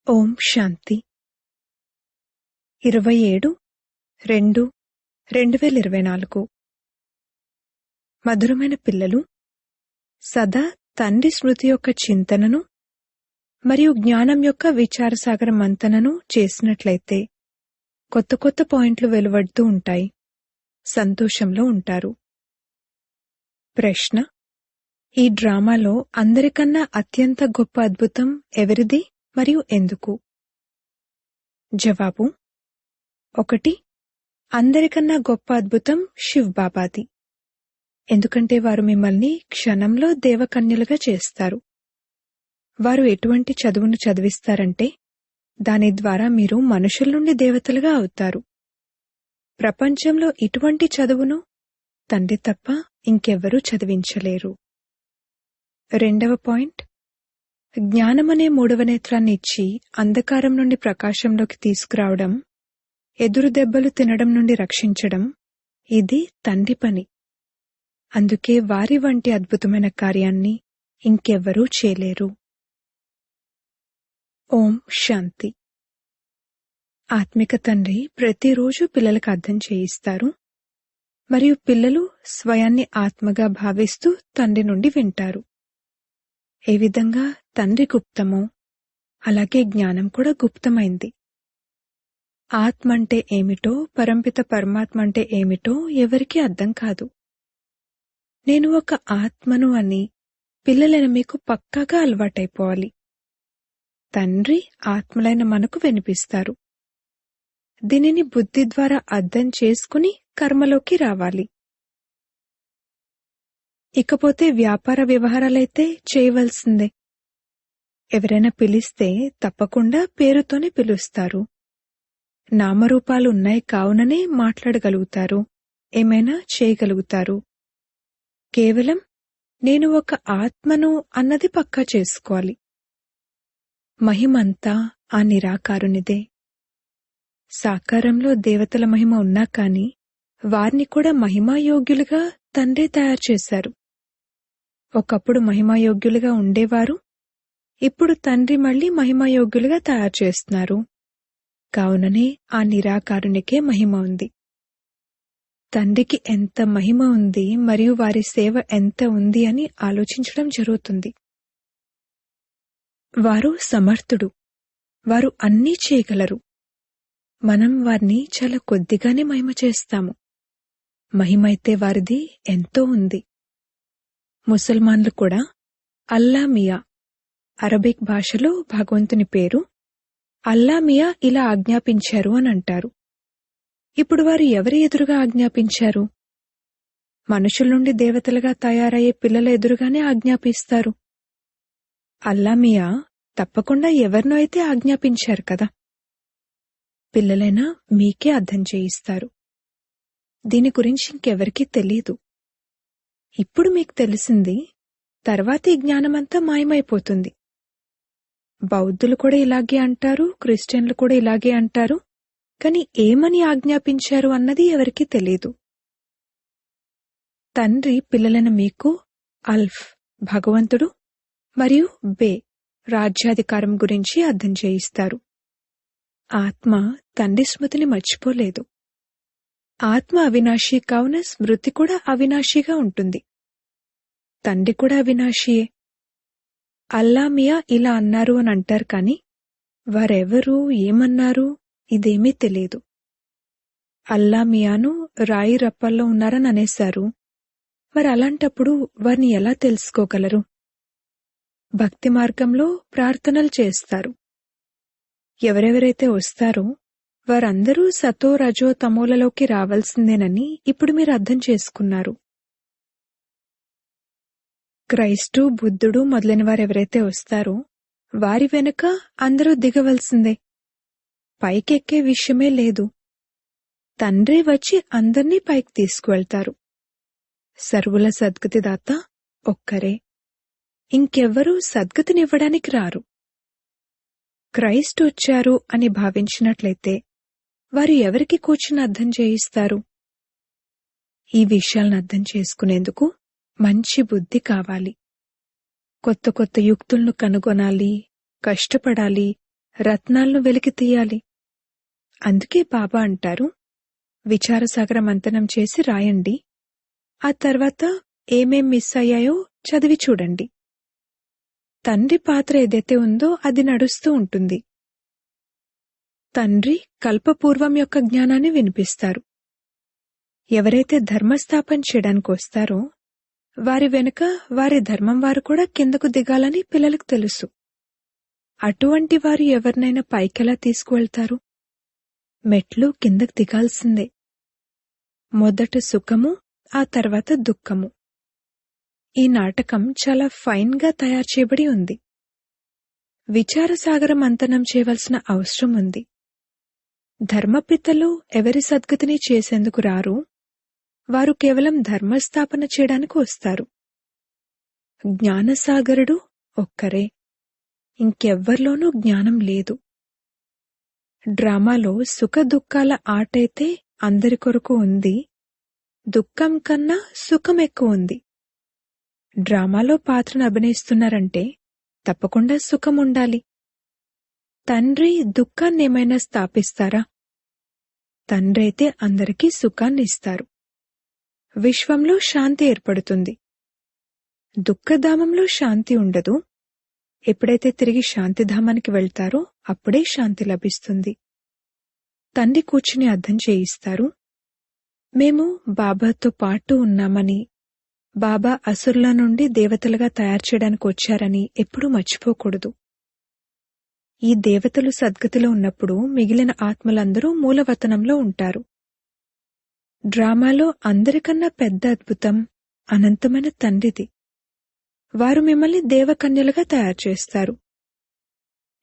ఓం శాంతి 27/2/2024 మధురమైన పిల్లలు, సదా తండ్రి స్మృతి యొక్క చింతనను మరియు జ్ఞానం యొక్క విచారసాగర మంతనను చేసినట్లయితే కొత్త కొత్త పాయింట్లు వెలువడుతూ ఉంటాయి. సంతోషంలో ఉంటారు. ప్రశ్న: ఈ డ్రామాలో అందరికన్నా అత్యంత గొప్ప అద్భుతం ఎవరిది మరియు ఎందుకు? జవాబు: 1. అందరికన్నా గొప్ప అద్భుతం శివ్ బాబాది. ఎందుకంటే వారు మిమ్మల్ని క్షణంలో దేవకన్యలుగా చేస్తారు. వారు ఎటువంటి చదువును చదివిస్తారంటే దాని ద్వారా మీరు మనుషుల నుండి దేవతలుగా అవుతారు. ప్రపంచంలో ఇటువంటి చదువును తండ్రి తప్ప ఇంకెవ్వరూ చదివించలేరు. 2వ పాయింట్: జ్ఞానమనే 3వ నేత్రాన్ని ఇచ్చి అంధకారం నుండి ప్రకాశంలోకి తీసుకురావడం, ఎదురు దెబ్బలు తినడం నుండి రక్షించడం, ఇది తండ్రి పని. అందుకే వారి వంటి అద్భుతమైన కార్యాన్ని ఇంకెవ్వరూ చేయలేరు. ఓం శాంతి. ఆత్మిక తండ్రి ప్రతిరోజు పిల్లలకు అర్థం చేయిస్తారు మరియు పిల్లలు స్వయాన్ని ఆత్మగా భావిస్తూ తండ్రి నుండి వింటారు. ఏ విధంగా తండ్రి గుప్తమో అలాగే జ్ఞానం కూడా గుప్తమైంది. ఆత్మ అంటే ఏమిటో, పరంపిత పరమాత్మ అంటే ఏమిటో ఎవరికీ అర్థం కాదు. నేను ఒక ఆత్మను అని పిల్లలైన మీకు పక్కాగా అలవాటైపోవాలి. తండ్రి ఆత్మలైన మనకు వినిపిస్తారు. దీనిని బుద్ధి ద్వారా అర్థం చేసుకుని కర్మలోకి రావాలి. ఇకపోతే వ్యాపార వ్యవహారాలైతే చేయవలసిందే. ఎవరైనా పిలిస్తే తప్పకుండా పేరుతోనే పిలుస్తారు. నామరూపాలు ఉన్నాయి కావుననే మాట్లాడగలుగుతారు, ఏమైనా చేయగలుగుతారు. కేవలం నేను ఒక ఆత్మను అన్నది పక్కా చేసుకోవాలి. మహిమంతా ఆ నిరాకారునిదే. సాకారంలో దేవతల మహిమ ఉన్నా కాని వారిని కూడా మహిమాయోగ్యులుగా తండ్రే తయారు చేశారు. ఒకప్పుడు మహిమాయోగ్యులుగా ఉండేవారు, ఇప్పుడు తండ్రి మళ్లీ మహిమాయోగ్యులుగా తయారు చేస్తున్నారు. కావుననే ఆ నిరాకారునికే మహిమ ఉంది. తండ్రికి ఎంత మహిమ ఉంది మరియు వారి సేవ ఎంత ఉంది అని ఆలోచించడం జరుగుతుంది. వారు సమర్థుడు, వారు అన్నీ చేయగలరు. మనం వారిని చాలా కొద్దిగానే మహిమ చేస్తాము. మహిమైతే వారిది ఎంతో ఉంది. ముసల్మాన్లు కూడా అల్లా మియా, అరబిక్ భాషలో భగవంతుని పేరు అల్లా మియా ఇలా ఆజ్ఞాపించారు అని అంటారు. ఇప్పుడు వారు ఎవరి ఎదురుగా ఆజ్ఞాపించారు? మనుషుల నుండి దేవతలుగా తయారయ్యే పిల్లల ఎదురుగానే ఆజ్ఞాపిస్తారు. అల్లా మియా తప్పకుండా ఎవరినో అయితే ఆజ్ఞాపించారు కదా. పిల్లలైనా మీకే అర్థం చేయిస్తారు. దీని గురించి ఇంకెవరికీ తెలీదు. ఇప్పుడు మీకు తెలిసింది, తర్వాత ఈ జ్ఞానమంతా మాయమైపోతుంది. బౌద్ధులు కూడా ఇలాగే అంటారు, క్రిస్టియన్లు కూడా ఇలాగే అంటారు. కాని ఏమని ఆజ్ఞాపించారు అన్నది ఎవరికీ తెలీదు. తండ్రి పిల్లలైన మీకు అల్ఫ్ భగవంతుడు మరియు బే రాజ్యాధికారం గురించి అర్థం చేయిస్తారు. ఆత్మ తండ్రి స్మృతిని మర్చిపోలేదు. ఆత్మ అవినాశి కావున స్మృతి కూడా అవినాశిగా ఉంటుంది. తండ్రి కూడా అవినాశియే. అల్లా మియా ఇలా అన్నారు అని అంటారు కాని వారెవరు ఏమన్నారు ఇదేమీ తెలియదు. అల్లా మియాను రాయి రప్పల్లో ఉన్నారని అనేశారు. మరి అలాంటప్పుడు వారిని ఎలా తెలుసుకోగలరు? భక్తి మార్గంలో ప్రార్థనలు చేస్తారు. ఎవరెవరైతే వస్తారో వారందరూ సతో రజో తమోలలోకి రావాల్సిందేనని ఇప్పుడు మీరు అర్థం చేసుకున్నారు. క్రైస్టు, బుద్ధుడు మొదలైన వారెవరైతే వస్తారో వారి వెనుక అందరూ దిగవలసిందే. పైకెక్కే విషయమే లేదు. తండ్రే వచ్చి అందర్నీ పైకి తీసుకువెళ్తారు. సర్వుల సద్గతిదాత ఒక్కరే. ఇంకెవ్వరూ సద్గతినివ్వడానికి రారు. క్రైస్ట్ వచ్చారు అని భావించినట్లయితే వారు ఎవరికి కూర్చుని అర్థం చేయిస్తారు? ఈ విషయాలను అర్థం చేసుకునేందుకు మంచి బుద్ధి కావాలి. కొత్త కొత్త యుక్తులను కనుగొనాలి, కష్టపడాలి, రత్నాలను వెలికి తీయాలి. అందుకే బాబా అంటారు, విచారసాగర మంథనం చేసి రాయండి, ఆ తర్వాత ఏమేం మిస్ అయ్యాయో చదివి చూడండి. తండ్రి పాత్ర ఏదైతే ఉందో అది నడుస్తూ ఉంటుంది. తండ్రి కల్పపూర్వం యొక్క జ్ఞానాన్ని వినిపిస్తారు. ఎవరైతే ధర్మస్థాపన చేయడానికి వస్తారో వారి వెనుక వారి ధర్మం వారు కూడా కిందకు దిగాలని పిల్లలకు తెలుసు. అటువంటి వారు ఎవరినైనా పైకెలా తీసుకువెళ్తారు? మెట్లు కిందకు దిగాల్సిందే. మొదట సుఖము, ఆ తర్వాత దుఃఖము. ఈ నాటకం చాలా ఫైన్ గా తయారు చేయబడి ఉంది. విచారసాగర మంథనం చేయవలసిన అవసరం ఉంది. ధర్మపితలు ఎవరి సద్గతిని చేసేందుకు రారు, వారు కేవలం ధర్మస్థాపన చేయడానికి వస్తారు. జ్ఞానసాగరుడు ఒక్కరే, ఇంకెవ్వర్లోనూ జ్ఞానం లేదు. డ్రామాలో సుఖ దుఃఖాల ఆటైతే అందరి కొరకు ఉంది, దుఃఖం కన్నా సుఖం ఎక్కువ ఉంది. డ్రామాలో పాత్రను అభినయిస్తున్నారంటే తప్పకుండా సుఖం ఉండాలి. తండ్రి దుఃఖాన్నేమైనా స్థాపిస్తారా? తండ్రి అయితే అందరికీ సుఖాన్ని ఇస్తారు. విశ్వంలో శాంతి ఏర్పడుతుంది. దుఃఖధామంలో శాంతి ఉండదు. ఎప్పుడైతే తిరిగి శాంతిధామానికి వెళ్తారో అప్పుడే శాంతి లభిస్తుంది. తండ్రి కూర్చుని అర్థం చేయిస్తారు, మేము బాబాతో పాటు ఉన్నామని, బాబా అసురుల నుండి దేవతలుగా తయారు చేయడానికి వచ్చారని ఎప్పుడూ మర్చిపోకూడదు. ఈ దేవతలు సద్గతిలో ఉన్నప్పుడు మిగిలిన ఆత్మలందరూ మూలవతనంలో ఉంటారు. డ్రామాలో అందరికన్నా పెద్ద అద్భుతం అనంతమైన తండ్రిది. వారు మిమ్మల్ని దేవకన్యలుగా తయారు చేస్తారు.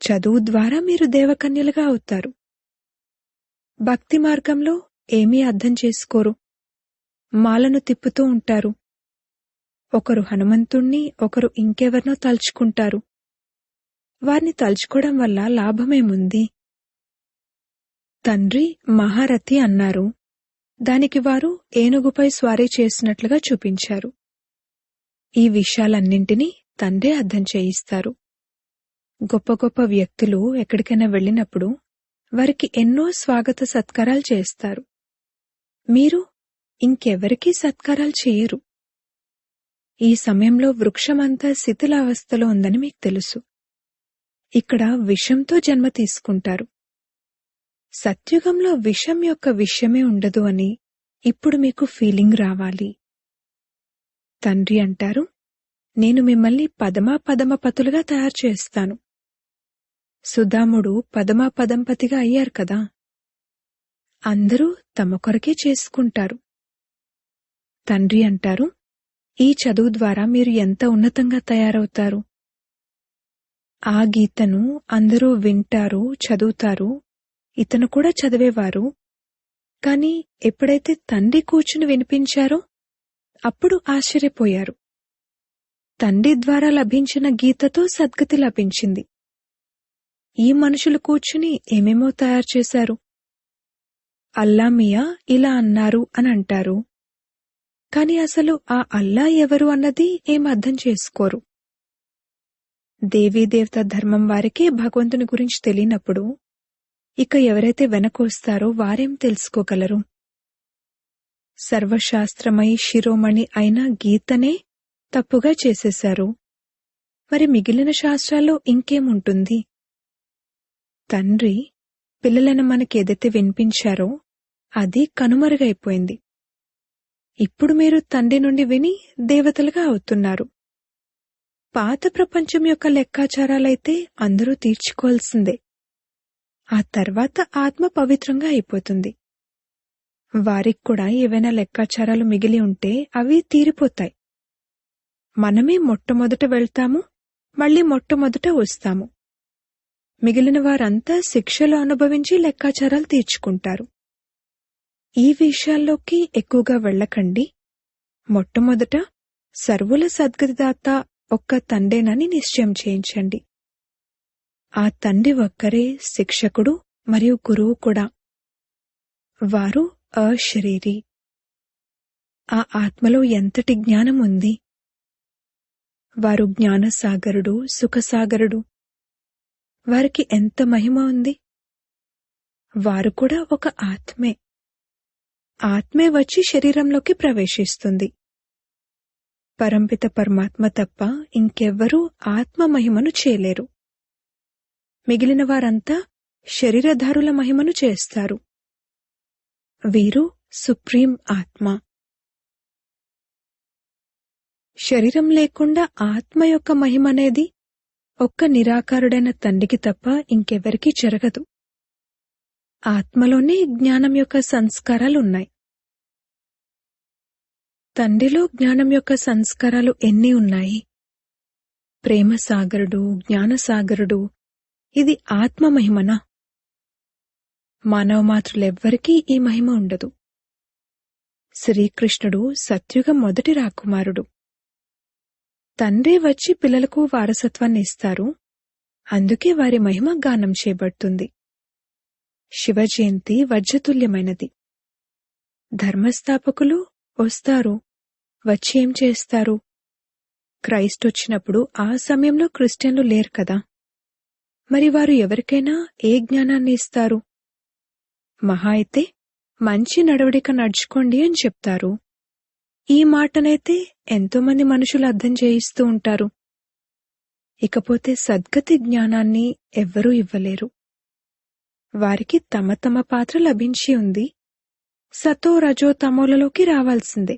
చదువు ద్వారా మీరు దేవకన్యలుగా అవుతారు. భక్తి మార్గంలో ఏమీ అర్థం చేసుకోరు. మాలను తిప్పుతూ ఉంటారు. ఒకరు హనుమంతుణ్ణి, ఒకరు ఇంకెవరినో తలుచుకుంటారు. వారిని తలుచుకోవడం వల్ల లాభమేముంది? తండ్రి మహారథి అన్నారు. దానికి వారు ఏనుగుపై స్వారీ చేసినట్లుగా చూపించారు. ఈ విషయాలన్నింటినీ తండ్రే అర్థం చేయిస్తారు. గొప్ప గొప్ప వ్యక్తులు ఎక్కడికైనా వెళ్ళినప్పుడు వారికి ఎన్నో స్వాగత సత్కారాలు చేస్తారు. మీరు ఇంకెవరికీ సత్కారాలు చేయరు. ఈ సమయంలో వృక్షమంతా శిథిలావస్థలో ఉందని మీకు తెలుసు. ఇక్కడ విషంతో జన్మ తీసుకుంటారు. సత్యుగంలో విషం యొక్క విషయమే ఉండదు అని ఇప్పుడు మీకు ఫీలింగ్ రావాలి. తండ్రి అంటారు, నేను మిమ్మల్ని పదమపదమపతులుగా తయారు చేస్తాను. సుదాముడు పదమపదంపతిగా అయ్యారు కదా. అందరూ తమ కొరకే చేసుకుంటారు. తండ్రి అంటారు, ఈ చదువు ద్వారా మీరు ఎంత ఉన్నతంగా తయారవుతారు. ఆ గీతను అందరూ వింటారు, చదువుతారు. ఇతను కూడా చదివేవారు. కాని ఎప్పుడైతే తండ్రి కూర్చుని వినిపించారో అప్పుడు ఆశ్చర్యపోయారు. తండ్రి ద్వారా లభించిన గీతతో సద్గతి లభించింది. ఈ మనుషులు కూర్చుని ఏమేమో తయారు చేశారు. అల్లా మియా ఇలా అన్నారు అని అంటారు. కాని అసలు ఆ అల్లా ఎవరు అన్నది ఏం అర్థం చేసుకోరు. దేవీదేవత ధర్మం వారికే భగవంతుని గురించి తెలియనప్పుడు ఇక ఎవరైతే వెనకొస్తారో వారేం తెలుసుకోగలరు? సర్వశాస్త్రమై శిరోమణి అయిన గీతనే తప్పుగా చేసేశారు. మరి మిగిలిన శాస్త్రాల్లో ఇంకేముంటుంది? తండ్రి పిల్లలను మనకేదైతే వినిపించారో అది కనుమరుగైపోయింది. ఇప్పుడు మీరు తండ్రి నుండి విని దేవతలుగా అవుతున్నారు. పాత ప్రపంచం యొక్క లెక్కాచారాలైతే అందరూ తీర్చుకోవాల్సిందే. ఆ తర్వాత ఆత్మ పవిత్రంగా అయిపోతుంది. వారికి కూడా ఏవైనా లెక్కాచారాలు మిగిలి ఉంటే అవి తీరిపోతాయి. మనమే మొట్టమొదట వెళ్తాము, మళ్లీ మొట్టమొదట వస్తాము. మిగిలిన వారంతా శిక్షలు అనుభవించి లెక్కాచారాలు తీర్చుకుంటారు. ఈ విషయాల్లోకి ఎక్కువగా వెళ్ళకండి. మొట్టమొదట సర్వుల సద్గతిదాత ఒక్క తండ్రేనని నిశ్చయం చేయించండి. ఆ తండ్రి ఒక్కరే శిక్షకుడు మరియు గురువు కూడా. వారు అశరీరి. ఆ ఆత్మలో ఎంతటి జ్ఞానం ఉంది! వారు జ్ఞానసాగరుడు, సుఖసాగరుడు. వారికి ఎంత మహిమ ఉంది. వారు కూడా ఒక ఆత్మే. ఆత్మే వచ్చి శరీరంలోకి ప్రవేశిస్తుంది. పరంపిత పరమాత్మ తప్ప ఇంకెవ్వరూ ఆత్మ మహిమను చేయలేరు. మిగిలిన వారంతా శరీరధారుల మహిమను చేస్తారు. వీరు సుప్రీం ఆత్మ. శరీరం లేకుండా ఆత్మ యొక్క మహిమనేది ఒక్క నిరాకారుడైన తండ్రికి తప్ప ఇంకెవరికీ జరగదు. ఆత్మలోనే జ్ఞానం యొక్క సంస్కారాలున్నాయి. తండ్రిలో జ్ఞానం యొక్క సంస్కారాలు ఎన్ని ఉన్నాయి? ప్రేమసాగరుడు, జ్ఞానసాగరుడు. ఇది ఆత్మ మహిమనా? మానవమాతృలెవ్వరికీ ఈ మహిమ ఉండదు. శ్రీకృష్ణుడు సత్యుగ మొదటి రాకుమారుడు. తండ్రి వచ్చి పిల్లలకు వారసత్వాన్ని ఇస్తారు. అందుకే వారి మహిమ గానం చేయబడుతుంది. శివజయంతి వజ్రతుల్యమైనది. ధర్మస్థాపకులు వస్తారు. వచ్చి ఏం చేస్తారు? క్రైస్ట్ వచ్చినప్పుడు ఆ సమయంలో క్రిస్టియన్లు లేరు కదా. మరి వారు ఎవరికైనా ఏ జ్ఞానాన్ని ఇస్తారు? మహా అయితే మంచి నడవడిక నడుచుకోండి అని చెప్తారు. ఈ మాటనైతే ఎంతోమంది మనుషులు అర్థం చేయిస్తూ ఉంటారు. ఇకపోతే సద్గతి జ్ఞానాన్ని ఎవ్వరూ ఇవ్వలేరు. వారికి తమ తమ పాత్ర లభించి ఉంది. సతో రజో తమోలలోకి రావాల్సిందే.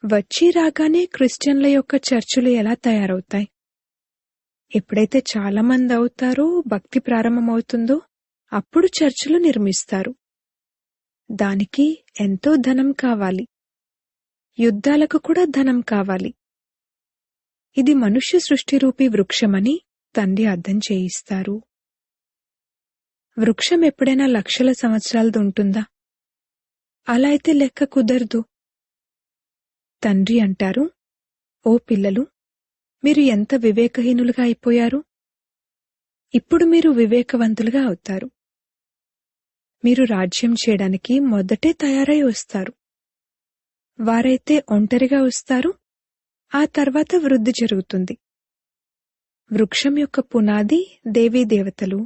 వచ్చి రాగానే క్రిస్టియన్ల యొక్క చర్చిలు ఎలా తయారవుతాయి? ఎప్పుడైతే చాలా మంది అవుతారో, భక్తి ప్రారంభమవుతుందో అప్పుడు చర్చిలు నిర్మిస్తారు. దానికి ఎంతో ధనం కావాలి. యుద్ధాలకు కూడా ధనం కావాలి. ఇది మనుష్య సృష్టిరూపీ వృక్షమని తండ్రి అర్థం చేయిస్తారు. వృక్షం ఎప్పుడైనా లక్షల సంవత్సరాలది ఉంటుందా? అలా అయితే లెక్క కుదరదు. తండ్రి అంటారు, ఓ పిల్లలు, మీరు ఎంత వివేకహీనులుగా అయిపోయారు. ఇప్పుడు మీరు వివేకవంతులుగా అవుతారు. మీరు రాజ్యం చేయడానికి మొదటే తయారై వస్తారు. వారైతే ఒంటరిగా వస్తారు. ఆ తర్వాత వృద్ధి జరుగుతుంది. వృక్షం యొక్క పునాది దేవీ దేవతలు.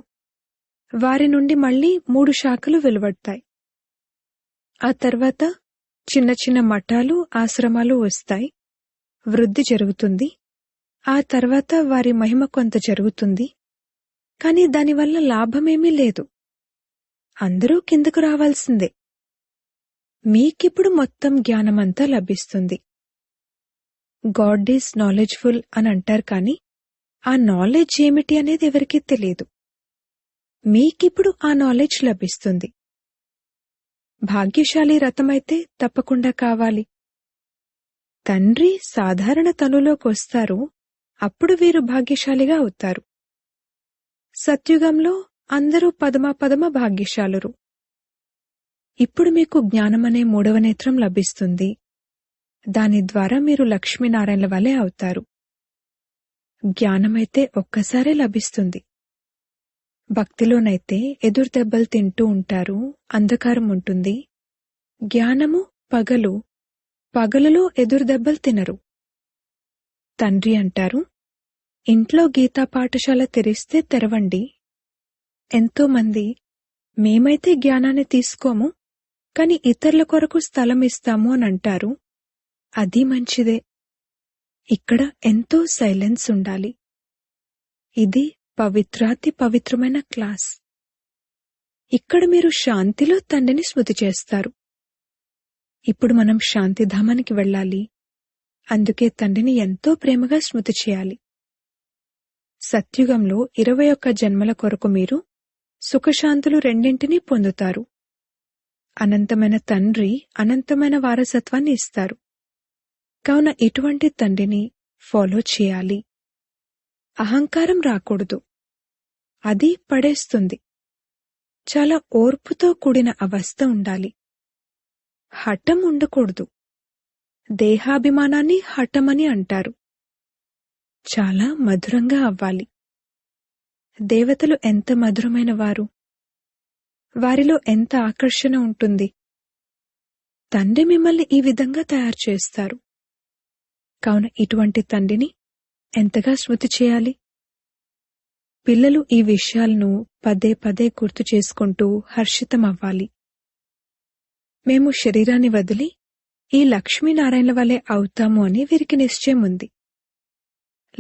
వారి నుండి మళ్లీ 3 శాఖలు వెలువడతాయి. ఆ తర్వాత చిన్న చిన్న మఠాలు, ఆశ్రమాలు వస్తాయి. వృద్ధి జరుగుతుంది. ఆ తర్వాత వారి మహిమ కొంత జరుగుతుంది. కాని దానివల్ల లాభమేమీ లేదు. అందరూ కిందకు రావాల్సిందే. మీకిప్పుడు మొత్తం జ్ఞానమంతా లభిస్తుంది. గాడ్ ఈజ్ నాలెడ్జ్ఫుల్ అని అంటారు కాని ఆ నాలెడ్జ్ ఏమిటి అనేది ఎవరికీ తెలియదు. మీకిప్పుడు ఆ నాలెడ్జ్ లభిస్తుంది. భాగ్యశాలి రథమైతే తప్పకుండా కావాలి. తండ్రి సాధారణ తనులోకొస్తారు. అప్పుడు వీరు భాగ్యశాలిగా అవుతారు. సత్యుగంలో అందరూ పదమ భాగ్యశాలురు. ఇప్పుడు మీకు జ్ఞానమనే 3వ నేత్రం లభిస్తుంది. దాని ద్వారా మీరు లక్ష్మీనారాయణల వలె అవుతారు. జ్ఞానమైతే ఒక్కసారే లభిస్తుంది. భక్తిలోనైతే ఎదురుదెబ్బలు తింటూ ఉంటారు. అంధకారం ఉంటుంది. జ్ఞానము పగలు. పగలులో ఎదురుదెబ్బలు తినరు. తండ్రి అంటారు, ఇంట్లో గీతా పాఠశాల తెరిస్తే తెరవండి. ఎంతోమంది మేమైతే జ్ఞానాన్ని తీసుకోము, కాని ఇతరుల కొరకు స్థలం ఇస్తాము అని అంటారు. అది మంచిదే. ఇక్కడ ఎంతో సైలెన్స్ ఉండాలి. ఇది పవిత్రాతి పవిత్రమైన క్లాస్. ఇక్కడ మీరు శాంతిలో తండ్రిని స్మృతి చేస్తారు. ఇప్పుడు మనం శాంతిధామానికి వెళ్ళాలి. అందుకే తండ్రిని ఎంతో ప్రేమగా స్మృతి చేయాలి. సత్యుగంలో 21 జన్మల కొరకు మీరు సుఖశాంతులు రెండింటినీ పొందుతారు. అనంతమైన తండ్రి అనంతమైన వారసత్వాన్ని ఇస్తారు. కావున ఇటువంటి తండ్రిని ఫాలో చేయాలి. అహంకారం రాకూడదు. అది పడేస్తుంది. చాలా ఓర్పుతో కూడిన అవస్థ ఉండాలి. హఠం ఉండకూడదు. దేహాభిమానాన్ని హఠమని అంటారు. చాలా మధురంగా అవ్వాలి. దేవతలు ఎంత మధురమైన వారు. వారిలో ఎంత ఆకర్షణ ఉంటుంది. తండ్రి మిమ్మల్ని ఈ విధంగా తయారు చేస్తారు. కావున ఇటువంటి తండ్రిని ఎంతగా స్మృతి చేయాలి. పిల్లలు ఈ విషయాలను పదే పదే గుర్తు చేసుకుంటూ హర్షితమవ్వాలి. మేము శరీరాన్ని వదిలి ఈ లక్ష్మీనారాయణల వలె అవుతాము అని వీరికి నిశ్చయం ఉంది.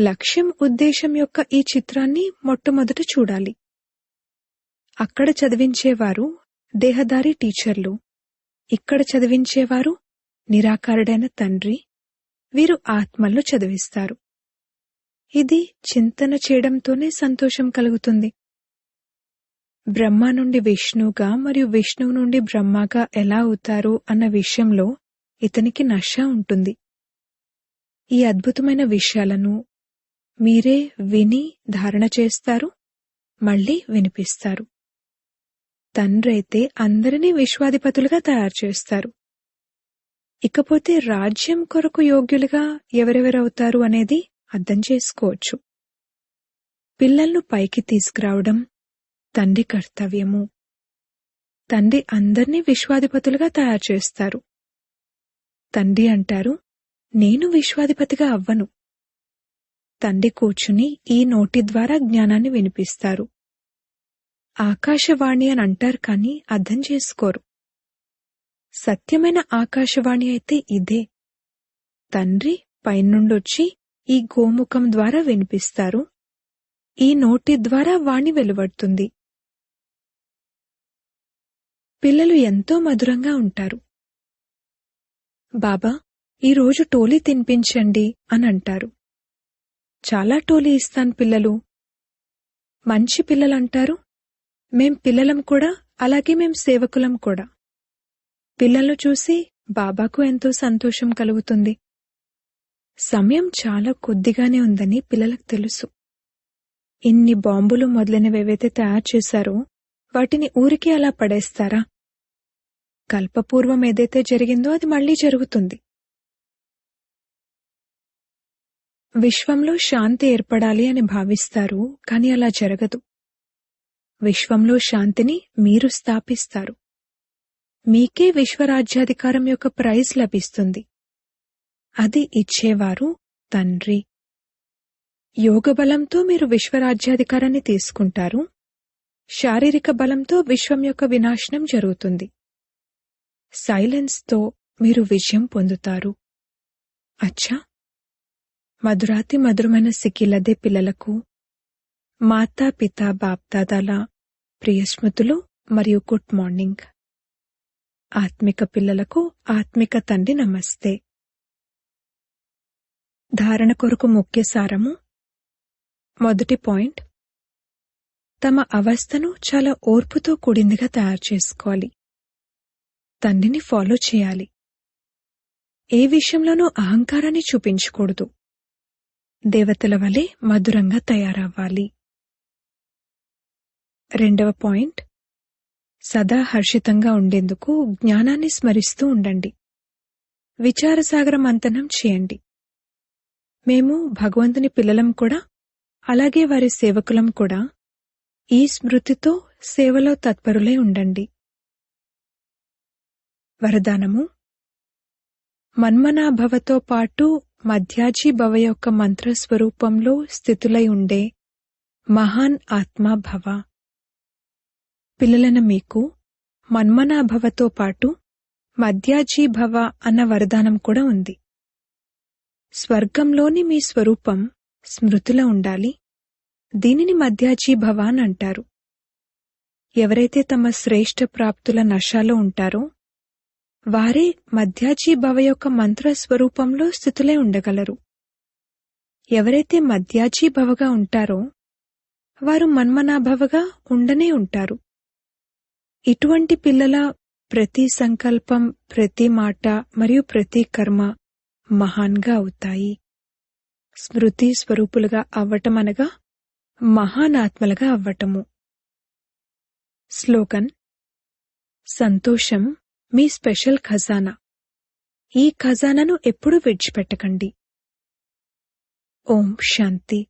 లక్ష్యం, ఉద్దేశం యొక్క ఈ చిత్రాన్ని మొట్టమొదట చూడాలి. అక్కడ చదివించేవారు దేహదారి టీచర్లు, ఇక్కడ చదివించేవారు నిరాకారుడైన తండ్రి. వీరు ఆత్మల్లో చదివిస్తారు. ఇది చింతన చేయడంతోనే సంతోషం కలుగుతుంది. బ్రహ్మ నుండి విష్ణువుగా మరియు విష్ణువు నుండి బ్రహ్మగా ఎలా అవుతారు అన్న విషయంలో ఇతనికి నష ఉంటుంది. ఈ అద్భుతమైన విషయాలను మీరే విని ధారణ చేస్తారు, మళ్లీ వినిపిస్తారు. తండ్రైతే అందరినీ విశ్వాధిపతులుగా తయారు చేస్తారు. ఇకపోతే రాజ్యం కొరకు యోగ్యులుగా ఎవరెవరవుతారు అనేది అర్థం చేసుకోవచ్చు. పిల్లలను పైకి తీసుకురావడం తండ్రి కర్తవ్యము. తండ్రి అందర్నీ విశ్వాధిపతులుగా తయారు చేస్తారు. తండ్రి అంటారు, నేను విశ్వాధిపతిగా అవ్వను. తండ్రి కూర్చుని ఈ నోటి ద్వారా జ్ఞానాన్ని వినిపిస్తారు. ఆకాశవాణి అని అంటారు, కానీ అర్థం చేసుకోరు. సత్యమైన ఆకాశవాణి అయితే ఇదే. తండ్రి పైనుండొచ్చి ఈ గోముఖం ద్వారా వినిపిస్తారు. ఈ నోటి ద్వారా వాణి వెలువడుతుంది. పిల్లలు ఎంతో మధురంగా ఉంటారు. బాబా, ఈరోజు టోలీ తినిపించండి అని అంటారు. చాలా టోలీ ఇస్తాను పిల్లలు. మంచి పిల్లలంటారు, మేం పిల్లలం కూడా, అలాగే మేం సేవకులం కూడా. పిల్లలను చూసి బాబాకు ఎంతో సంతోషం కలుగుతుంది. సమయం చాలా కొద్దిగానే ఉందని పిల్లలకు తెలుసు. ఇన్ని బాంబులు మొదలైనవేవైతే తయారు చేశారో వాటిని ఊరికి అలా పడేస్తారా? కల్పపూర్వం ఏదైతే జరిగిందో అది మళ్లీ జరుగుతుంది. విశ్వంలో శాంతి ఏర్పడాలి అని భావిస్తారు, కాని అలా జరగదు. విశ్వంలో శాంతిని మీరు స్థాపిస్తారు. మీకే విశ్వరాజ్యాధికారం యొక్క ప్రైజ్ లభిస్తుంది. అది ఇచ్చేవారు తండ్రి. యోగబలంతో మీరు విశ్వరాజ్యాధికారాన్ని తీసుకుంటారు. శారీరక బలంతో విశ్వం యొక్క వినాశనం జరుగుతుంది. సైలెన్స్తో మీరు విజయం పొందుతారు. అచ్చా, మధురాతి మధురమైన సిక్కిలదే పిల్లలకు మాతా పితా బాప్దాదాల ప్రియస్మృతులు మరియు గుడ్ మార్నింగ్. ఆత్మిక పిల్లలకు ఆత్మిక తండ్రి నమస్తే. ధారణ కొరకు ముఖ్య సారము. మొదటి పాయింట్, తమ అవస్థను చాలా ఓర్పుతో కూడిందిగా తయారు చేసుకోవాలి. తండ్రిని ఫాలో చేయాలి. ఏ విషయంలోనూ అహంకారాన్ని చూపించకూడదు. దేవతల వలె మధురంగా తయారవ్వాలి. రెండవ పాయింట్, సదా హర్షితంగా ఉండేందుకు జ్ఞానాన్ని స్మరిస్తూ ఉండండి. విచారసాగర మంథనం చేయండి. మేము భగవంతుని పిల్లలం కూడా, అలాగే వారి సేవకులం కూడా. ఈ స్మృతితో సేవలో తత్పరులై ఉండండి. వరదానము. మన్మనాభవతో పాటు మధ్యాజీభవ యొక్క మంత్రస్వరూపంలో స్థితులై ఉండే మహాన్ ఆత్మాభవ. పిల్లలైన మీకు మన్మనాభవతో పాటు మధ్యాజీభవ అన్న వరదానం కూడా ఉంది. స్వర్గంలోని మీ స్వరూపం స్మృతిలో ఉండాలి. దీనిని మధ్యాజీభవ అని అంటారు. ఎవరైతే తమ శ్రేష్ఠ ప్రాప్తుల నశాలో ఉంటారో వారే మధ్యాజీభవ యొక్క మంత్రస్వరూపంలో స్థితులై ఉండగలరు. ఎవరైతే మధ్యాజీభవగా ఉంటారో వారు మన్మనాభవగా ఉండనే ఉంటారు. ఇటువంటి పిల్లల ప్రతి సంకల్పం, ప్రతి మాట మరియు ప్రతి కర్మ మహాన్గా అవుతాయి. స్మృతి స్వరూపులుగా అవ్వటం అనగా మహానాత్మలుగా అవ్వటము. స్లోగన్. సంతోషం మీ స్పెషల్ ఖజానా. ఈ ఖజానాను ఎప్పుడూ విడిచిపెట్టకండి. ఓం శాంతి.